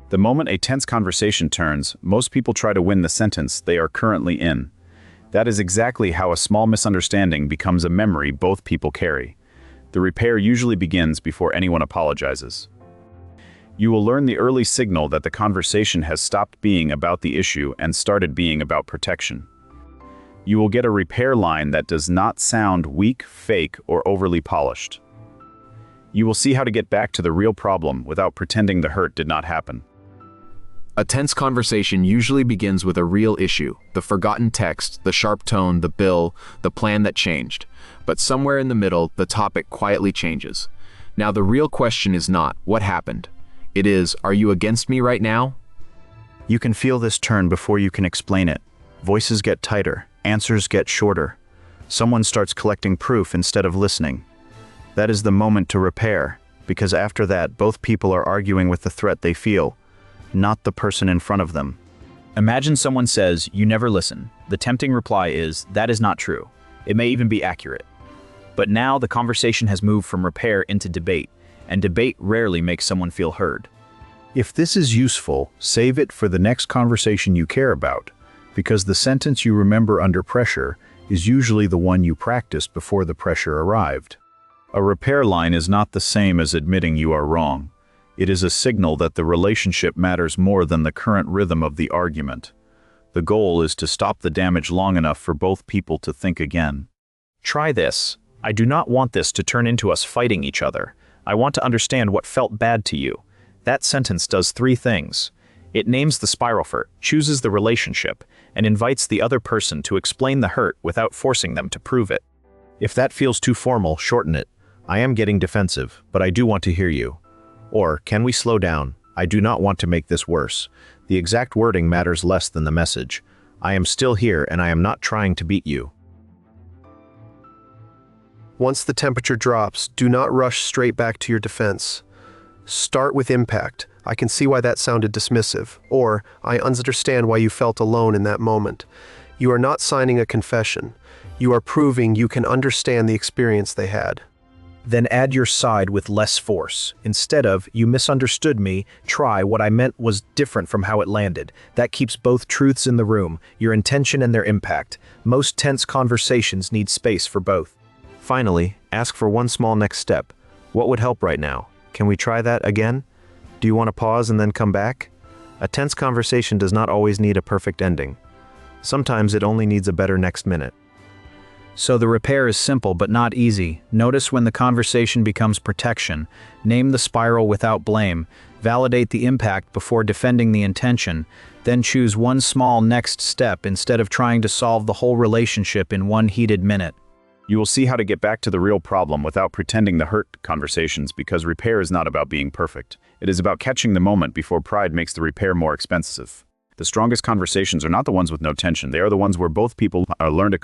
The moment a tense conversation turns, most people try to win the sentence they are currently in. That is exactly how a small misunderstanding becomes a memory both people carry. The repair usually begins before anyone apologizes. You will learn the early signal that the conversation has stopped being about the issue and started being about protection. You will get a repair line that does not sound weak, fake, or overly polished. You will see how to get back to the real problem without pretending the hurt did not happen. A tense conversation usually begins with a real issue, the forgotten text, the sharp tone, the bill, the plan that changed. But somewhere in the middle, the topic quietly changes. Now the real question is not, what happened? It is, are you against me right now? You can feel this turn before you can explain it. Voices get tighter, answers get shorter. Someone starts collecting proof instead of listening. That is the moment to repair, because after that, both people are arguing with the threat they feel, not the person in front of them. Imagine someone says, "You never listen." The tempting reply is, "That is not true." It may even be accurate. But now the conversation has moved from repair into debate, and debate rarely makes someone feel heard. If this is useful, save it for the next conversation you care about, because the sentence you remember under pressure is usually the one you practiced before the pressure arrived. A repair line is not the same as admitting you are wrong. It is a signal that the relationship matters more than the current rhythm of the argument. The goal is to stop the damage long enough for both people to think again. Try this. I do not want this to turn into us fighting each other. I want to understand what felt bad to you. That sentence does three things. It names the spiralfurt, chooses the relationship, and invites the other person to explain the hurt without forcing them to prove it. If that feels too formal, shorten it. I am getting defensive, but I do want to hear you. Or, can we slow down? I do not want to make this worse. The exact wording matters less than the message. I am still here and I am not trying to beat you. Once the temperature drops, do not rush straight back to your defense. Start with impact. I can see why that sounded dismissive. Or, I understand why you felt alone in that moment. You are not signing a confession. You are proving you can understand the experience they had. Then add your side with less force. Instead of, "You misunderstood me," try, "What I meant was different from how it landed." That keeps both truths in the room, your intention and their impact. Most tense conversations need space for both. Finally, ask for one small next step. What would help right now? Can we try that again? Do you want to pause and then come back? A tense conversation does not always need a perfect ending. Sometimes it only needs a better next minute. So the repair is simple but not easy. Notice when the conversation becomes protection. Name the spiral without blame. Validate the impact before defending the intention. Then choose one small next step instead of trying to solve the whole relationship in one heated minute. You will see how to get back to the real problem without pretending the hurt conversations, because repair is not about being perfect. It is about catching the moment before pride makes the repair more expensive. The strongest conversations are not the ones with no tension. They are the ones where both people learn to